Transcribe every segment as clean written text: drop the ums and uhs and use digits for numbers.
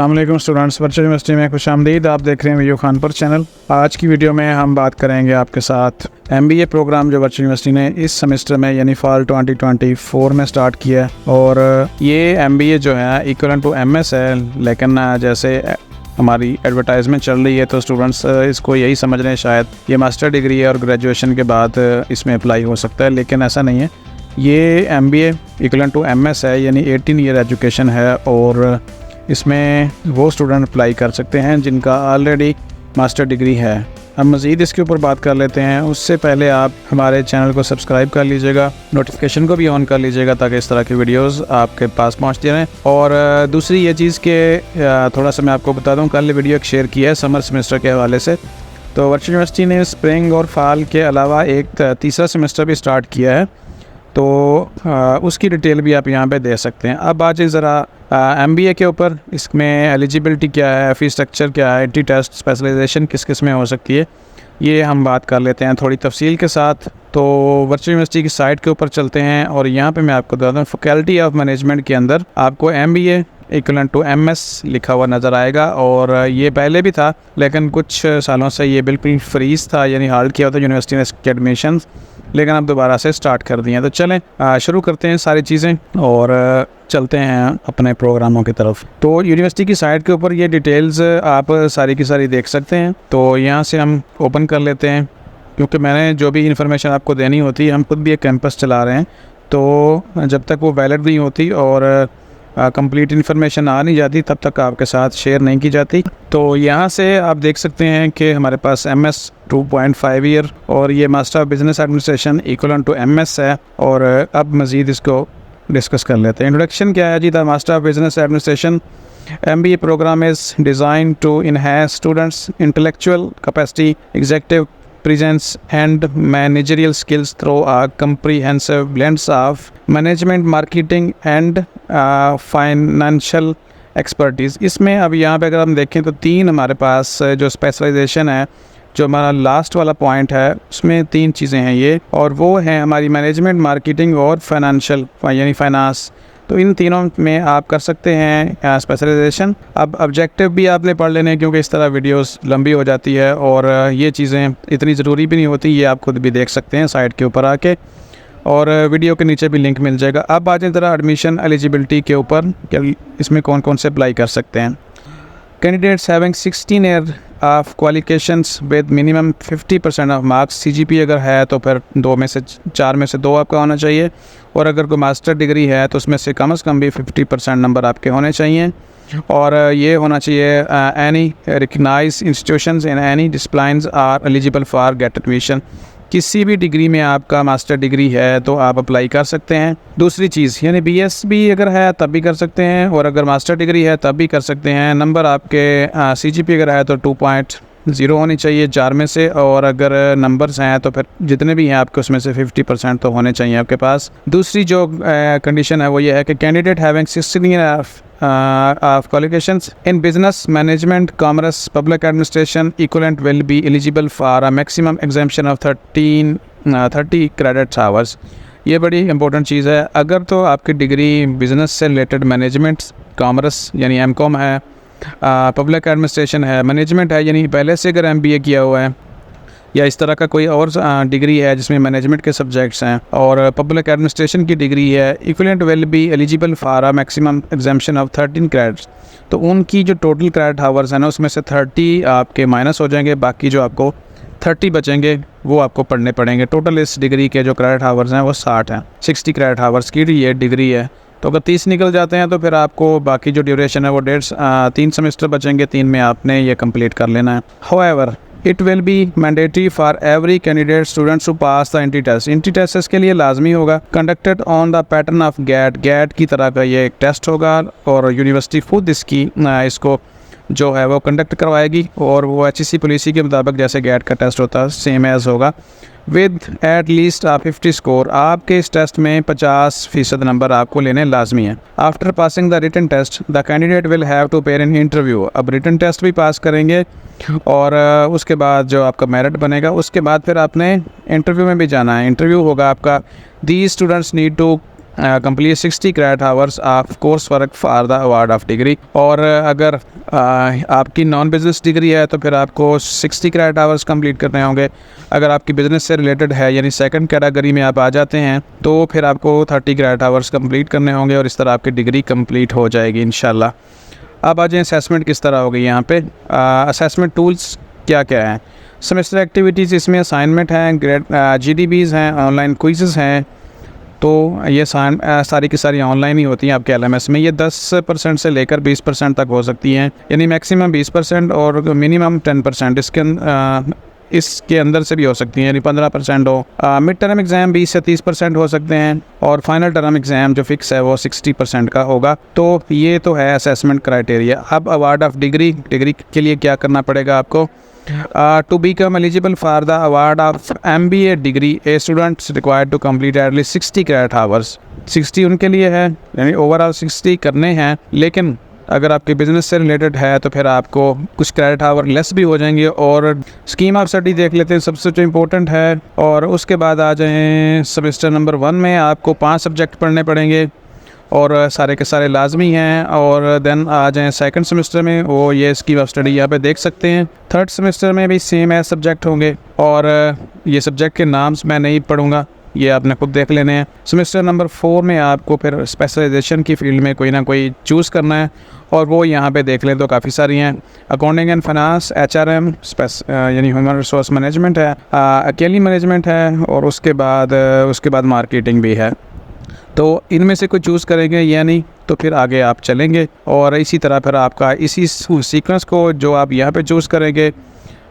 अस्सलाम वालेकुम students, virtual university में खुशामदीद। आप देख रहे हैं वीडियो खानपुर चैनल। आज की वीडियो में हम बात करेंगे आपके साथ MBA प्रोग्राम जो वर्चुअल यूनिवर्सिटी ने इस सेमेस्टर में यानी फॉल 2024 में स्टार्ट किया है। और ये MBA जो है इक्वलेंट टू MS है, लेकिन जैसे हमारी एडवर्टाइजमेंट चल रही है तो स्टूडेंट्स इसको यही समझ रहे हैं शायद ये मास्टर डिग्री है और ग्रेजुएशन के बाद इसमें अप्लाई हो सकता है, लेकिन ऐसा नहीं है। ये MBA इक्वलेंट टू MS है, यानी 18 ईयर एजुकेशन है और इसमें वो स्टूडेंट अप्लाई कर सकते हैं जिनका ऑलरेडी मास्टर डिग्री है। अब मज़ीद इसके ऊपर बात कर लेते हैं। उससे पहले आप हमारे चैनल को सब्सक्राइब कर लीजिएगा, नोटिफिकेशन को भी ऑन कर लीजिएगा ताकि इस तरह की वीडियोस आपके पास पहुंचती रहें। और दूसरी ये चीज़ कि थोड़ा सा मैं आपको बता दूं, कल वीडियो एक शेयर किया है समर सेमेस्टर के हवाले से। तो वर्चुअल यूनिवर्सिटी ने स्प्रिंग और फॉल के अलावा एक तीसरा सेमेस्टर भी स्टार्ट किया है, तो उसकी डिटेल भी आप यहाँ पे दे सकते हैं। अब आज ज़रा MBA के ऊपर, इसमें एलिजिबिलिटी क्या है, फ़ी स्ट्रक्चर क्या है, टी टेस्ट स्पेशलाइजेशन किस किस में हो सकती है, ये हम बात कर लेते हैं थोड़ी तफसील के साथ। तो वर्चुअल यूनिवर्सिटी की साइट के ऊपर चलते हैं और यहाँ पे मैं आपको बता दूँ, फैकल्टी ऑफ मैनेजमेंट के अंदर आपको MBA इक्वलेंट टू MS लिखा हुआ नज़र आएगा। और ये पहले भी था, लेकिन कुछ सालों से ये बिल्कुल फ्रीज था, यानी हाल्ट किया था यूनिवर्सिटी ने इसके एडमिशन, लेकिन अब दोबारा से स्टार्ट कर दिए हैं। तो चलें शुरू करते हैं सारी चीज़ें और चलते हैं अपने प्रोग्रामों की तरफ। तो यूनिवर्सिटी की साइट के ऊपर ये डिटेल्स आप सारी की सारी देख सकते हैं। तो यहाँ से हम ओपन कर लेते हैं, क्योंकि मैंने जो भी इन्फॉर्मेशन आपको देनी होती है, हम खुद भी एक कैंपस चला रहे हैं, तो जब तक वो वैलिड नहीं होती और कंप्लीट इन्फॉर्मेशन आ नहीं जाती तब तक आपके साथ शेयर नहीं की जाती। तो यहाँ से आप देख सकते हैं कि हमारे पास MS 2.5 ईयर और ये master of business administration equivalent to MS है। और अब मज़ीद इसको डिस्कस कर लेते हैं। इंट्रोडक्शन क्या है जी? The master of business administration MBA programme is design to enhance students intellectual capacity, executive presence and managerial skills through a comprehensive blends of management, marketing and financial expertise। इसमें अब यहाँ पे अगर हम देखें तो तीन हमारे पास जो स्पेशलाइजेशन है, जो हमारा लास्ट वाला पॉइंट है, उसमें तीन चीज़ें हैं ये, और वो हैं हमारी मैनेजमेंट, मार्केटिंग और फाइनेंशियल यानी फाइनेंस। तो इन तीनों में आप कर सकते हैं स्पेशलाइजेशन। अब ऑब्जेक्टिव भी आपने पढ़ लेने, क्योंकि इस तरह वीडियोस लंबी हो जाती है और ये चीज़ें इतनी ज़रूरी भी नहीं होती, ये आप खुद भी देख सकते हैं साइट के ऊपर आके, और वीडियो के नीचे भी लिंक मिल जाएगा। अब आ जाए ज़रा एडमिशन एलिजिबिलिटी के ऊपर, कि इसमें कौन कौन से अप्लाई कर सकते हैं। Candidates having 16 year of qualifications with minimum 50% of marks. CGP अगर है तो फिर 4 में से 2 आपका होना चाहिए, और अगर कोई मास्टर डिग्री है तो उसमें से कम भी 50% नंबर आपके होने चाहिए। और ये होना चाहिए any recognised institutions in any disciplines are eligible for get admission. किसी भी डिग्री में आपका मास्टर डिग्री है तो आप अप्लाई कर सकते हैं। दूसरी चीज़ यानी BS भी अगर है तब भी कर सकते हैं, और अगर मास्टर डिग्री है तब भी कर सकते हैं। नंबर आपके CGP अगर है तो 2.0 होनी चाहिए 4 में से, और अगर नंबर्स हैं तो फिर जितने भी हैं आपके उसमें से 50% तो होने चाहिए आपके पास। दूसरी जो कंडीशन है वो ये है कि candidate having 16 year of qualifications in business management, commerce, public administration equivalent will be eligible for a maximum exemption of 30 credit hours। ये बड़ी इंपॉर्टेंट चीज़ है। अगर तो आपकी डिग्री बिज़नेस से रिलेटेड मैनेजमेंट, कॉमर्स यानी MCOM है, पब्लिक एडमिनिस्ट्रेशन है, मैनेजमेंट है यानी पहले से अगर MBA किया हुआ है, या इस तरह का कोई और डिग्री है जिसमें मैनेजमेंट के सब्जेक्ट्स हैं, और पब्लिक एडमिनिस्ट्रेशन की डिग्री है, equivalent will be eligible for a maximum exemption of 13 credits. तो उनकी जो टोटल क्रेडिट हावर्स हैं ना, उसमें से 30 आपके माइनस हो जाएंगे, बाकी जो आपको 30 बचेंगे वो आपको पढ़ने पड़ेंगे। टोटल इस डिग्री के जो क्रेडिट हावर्स हैं वो 60 हैं। 60 क्रेडिट हावर्स की ये डिग्री है। तो अगर 30 निकल जाते हैं तो फिर आपको बाकी जो ड्यूरेशन है वो 3 सेमेस्टर बचेंगे, 3 में आपने ये कंप्लीट कर लेना है। However it will be mandatory for every candidate students to pass the entry test. Entry test इसके लिए लाजमी होगा। Conducted on the pattern of GATE की तरह का ये एक टेस्ट होगा, और यूनिवर्सिटी खुद इसको जो है वो कंडक्ट करवाएगी, और वो HEC पॉलिसी के मुताबिक जैसे गेट का टेस्ट होता है सेम एज होगा, विद एट लीस्ट 50 स्कोर। आपके इस टेस्ट में 50% नंबर आपको लेने लाजमी है। After passing the written test the candidate will have to pair an interview. अब रिटन टेस्ट भी पास करेंगे, और उसके बाद जो आपका मेरिट बनेगा उसके बाद फिर आपने इंटरव्यू में भी जाना है। इंटरव्यू होगा आपका। These students need to complete 60 credit hours of course work for the award of degree. और अगर आपकी नॉन बिजनेस डिग्री है तो फिर आपको 60 क्रेडिट आवर्स कंप्लीट करने होंगे। अगर आपकी बिजनेस से रिलेटेड है यानी सेकंड कैटेगरी में आप आ जाते हैं तो फिर आपको 30 क्रेडिट आवर्स कंप्लीट करने होंगे और इस तरह आपकी डिग्री कंप्लीट हो जाएगी इंशाल्लाह। अब आ जाए असेसमेंट किस तरह होगी। यहाँ पे असेसमेंट टूल्स क्या क्या हैं। सेमेस्टर एक्टिविटीज़, इसमें असाइनमेंट हैं, ग्रेड GDBs हैं, ऑनलाइन क्विज़ेस हैं। तो ये सारी की सारी ऑनलाइन ही होती हैं आपके LMS में। ये 10% से लेकर 20% तक हो सकती हैं, यानी मैक्सिमम 20% और मिनिमम 10%। इसके अंदर से भी हो सकती हैं, यानी 15% हो। मिड टर्म एग्ज़ाम 20 से 30% हो सकते हैं और फाइनल टर्म एग्ज़ाम जो फिक्स है वो 60% का होगा। तो ये तो है असेसमेंट क्राइटेरिया। अब अवार्ड ऑफ डिग्री के लिए क्या करना पड़ेगा आपको। To become eligible for the award of MBA degree a students required to complete at least 60 credit hours. 60 उनके लिए है, यानी ओवरऑल 60 करने हैं, लेकिन अगर आपके बिज़नेस से रिलेटेड है तो फिर आपको कुछ क्रेडिट आवर लेस भी हो जाएंगे। और स्कीम ऑफ स्टडी देख लेते हैं, सबसे जो इम्पोर्टेंट है। और उसके बाद आ जाएँ सेमेस्टर नंबर 1 में आपको 5 सब्जेक्ट पढ़ने पड़ेंगे और सारे के सारे लाजमी हैं। और देन आ जाएँ सेकंड सेमेस्टर में, वो ये स्कीम ऑफ स्टडी यहाँ पे देख सकते हैं। थर्ड सेमेस्टर में भी सेम है सब्जेक्ट होंगे और ये सब्जेक्ट के नाम्स मैं नहीं पढ़ूँगा, ये आपने खुद देख लेने हैं। सेमेस्टर नंबर 4 में आपको फिर स्पेशलाइजेशन की फील्ड में कोई ना कोई चूज़ करना है और वो यहाँ पे देख लें तो काफ़ी सारी हैं। अकाउंटिंग एंड फाइनेंस, HRM यानी ह्यूमन रिसोर्स मैनेजमेंट है, अकेली मैनेजमेंट है और उसके बाद मार्केटिंग भी है। तो इनमें से कोई चूज़ करेंगे या नहीं तो फिर आगे आप चलेंगे। और इसी तरह फिर आपका इसी सीक्वेंस को जो आप यहाँ पे चूज़ करेंगे,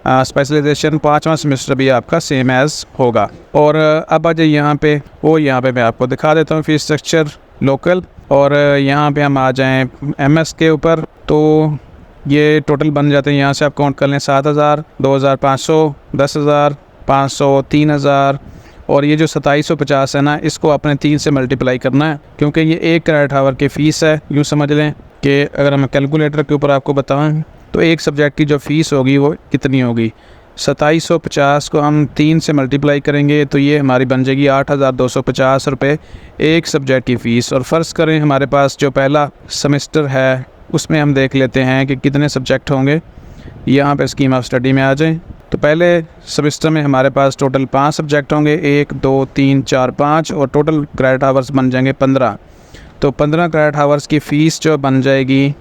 स्पेशलाइजेशन 5वां सेमेस्टर भी आपका सेम एज़ होगा। और अब आ जाइए यहाँ पे मैं आपको दिखा देता हूँ फीस स्ट्रक्चर लोकल। और यहाँ पे हम आ जाएँ MS के ऊपर, तो ये टोटल बन जाते हैं। यहाँ से आप काउंट कर लें 7,000, 2,500, 10,000, 500, 3,000 और ये जो 2750 है ना, इसको आपने 3 से मल्टीप्लाई करना है क्योंकि ये 1 क्रेडिट आवर की फ़ीस है। यूँ समझ लें कि अगर मैं कैलकुलेटर के ऊपर आपको बताऊँ तो एक सब्जेक्ट की जो फ़ीस होगी वो कितनी होगी। 2750 को हम 3 से मल्टीप्लाई करेंगे तो ये हमारी बन जाएगी 8,250 रुपये एक सब्जेक्ट की फ़ीस। और फ़र्ज़ करें हमारे पास जो पहला सेमेस्टर है उसमें हम देख लेते हैं कि कितने सब्जेक्ट होंगे। यहाँ पे स्कीम ऑफ स्टडी में आ जाएं तो पहले सेमेस्टर में हमारे पास टोटल 5 सब्जेक्ट होंगे, 1 2 3 4 5 और टोटल क्रेडिट आवर्स बन जाएंगे 15। तो 15 क्रेडिट आवर्स की फ़ीस जो बन जाएगी,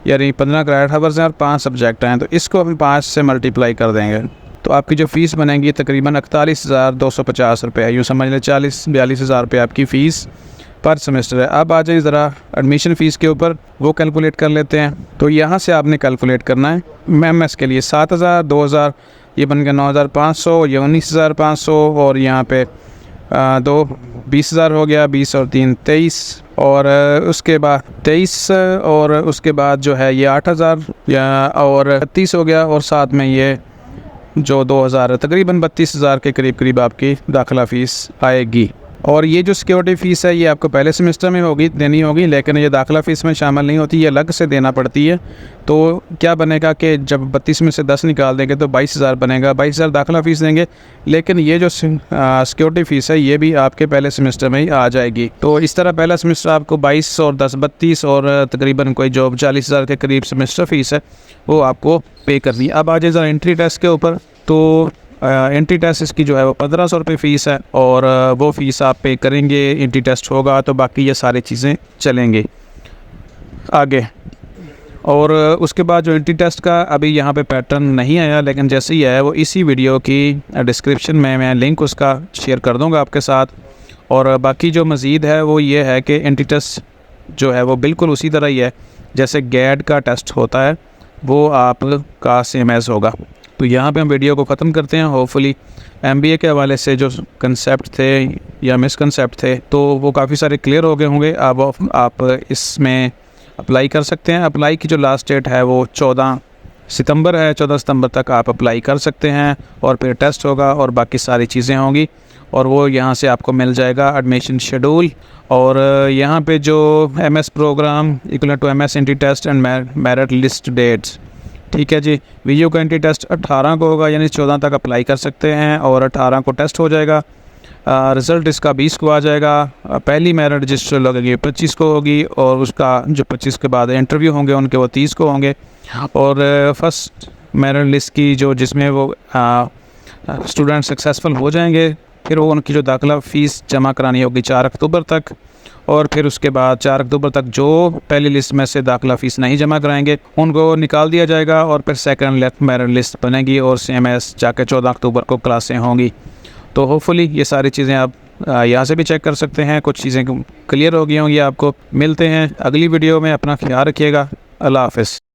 यानी 15 क्रेडिट आवर्स हैं और 5 सब्जेक्ट हैं, तो इसको हम 5 से मल्टीप्लाई कर देंगे तो आपकी जो फ़ीस बनेगी तकरीबन 41,250 रुपये। यूँ समझ लें 40-42 हज़ार रुपये आपकी फ़ीस पर सेमेस्टर है। अब आ जाए ज़रा एडमिशन फ़ीस के ऊपर, वो कैलकुलेट कर लेते हैं। तो यहाँ से आपने कैलकुलेट करना है। MS के लिए 7,000, 2,000 ये बन गया 9,500, ये 19,500 और यहाँ पे 20,000 हो गया, 20 और 3 23 और उसके बाद 23 और उसके बाद जो है ये 8,000 या और 30 हो गया और साथ में ये जो 2,000 तकरीबन 32,000 के करीब आपकी दाखिला फ़ीस आएगी। और ये जो सिक्योरिटी फ़ीस है ये आपको पहले सेमेस्टर में देनी होगी, लेकिन ये दाखिला फ़ीस में शामिल नहीं होती, ये अलग से देना पड़ती है। तो क्या बनेगा कि जब 32 में से 10 निकाल देंगे तो 22,000 बनेगा, 22,000 दाखिला फ़ीस देंगे, लेकिन ये जो सिक्योरिटी फ़ीस है ये भी आपके पहले सेमेस्टर में ही आ जाएगी। तो इस तरह पहला सेमेस्टर आपको 22 और 10 32 और तकरीबन कोई जो 40,000 के करीब सेमेस्टर फ़ीस है वो आपको पे करनी है। अब आ जाए ज़रा एंट्री टेस्ट के ऊपर, तो एंट्री टेस्ट इसकी जो है वो 1,500 रुपये फ़ीस है और वो फ़ीस आप पे करेंगे। एंट्री टेस्ट होगा तो बाकी ये सारी चीज़ें चलेंगे आगे। और उसके बाद जो एंट्री टेस्ट का अभी यहाँ पे पैटर्न नहीं आया, लेकिन जैसे ही आया वो इसी वीडियो की डिस्क्रिप्शन में मैं लिंक उसका शेयर कर दूँगा आपके साथ। और बाकी जो मज़ीद है वो ये है कि एंट्री टेस्ट जो है वो बिल्कुल उसी तरह ही है जैसे गैड का टेस्ट होता है, वो आपका सेम एज़ होगा। तो यहाँ पे हम वीडियो को ख़त्म करते हैं। होपफुली MBA के हवाले से जो कंसेप्ट थे या मिसकंसेप्ट थे तो वो काफ़ी सारे क्लियर हो गए होंगे। अब आप इसमें अप्लाई कर सकते हैं। अप्लाई की जो लास्ट डेट है वो 14 सितंबर है। 14 सितंबर तक आप अप्लाई कर सकते हैं और फिर टेस्ट होगा और बाकी सारी चीज़ें होंगी और वो यहाँ से आपको मिल जाएगा एडमिशन शेड्यूल। और यहाँ पे जो MS program equal to MS entry test and merit list dates, ठीक है जी। वीडियो का एंट्री टेस्ट 18 को होगा, यानी 14 तक अप्लाई कर सकते हैं और 18 को टेस्ट हो जाएगा। रिज़ल्ट इसका 20 को आ जाएगा। पहली मेरिट रजिस्टर लगेगी 25 को होगी, और उसका जो 25 के बाद इंटरव्यू होंगे उनके वो 30 को होंगे। और फर्स्ट मेरिट लिस्ट की जो जिसमें वो स्टूडेंट सक्सेसफुल हो जाएंगे, फिर वो उनकी जो दाखिला फ़ीस जमा करानी होगी 4 अक्टूबर तक, और फिर उसके बाद 4 अक्टूबर तक जो पहली लिस्ट में से दाखिला फ़ीस नहीं जमा कराएंगे उनको निकाल दिया जाएगा, और फिर सेकंड मेरिट लिस्ट बनेगी और सेम एस जाके 14 अक्टूबर को क्लासें होंगी। तो होपफुली ये सारी चीज़ें आप यहाँ से भी चेक कर सकते हैं, कुछ चीज़ें क्लियर हो गई होंगी आपको। मिलते हैं अगली वीडियो में, अपना ख्याल रखिएगा। अल्लाह हाफ़िज़।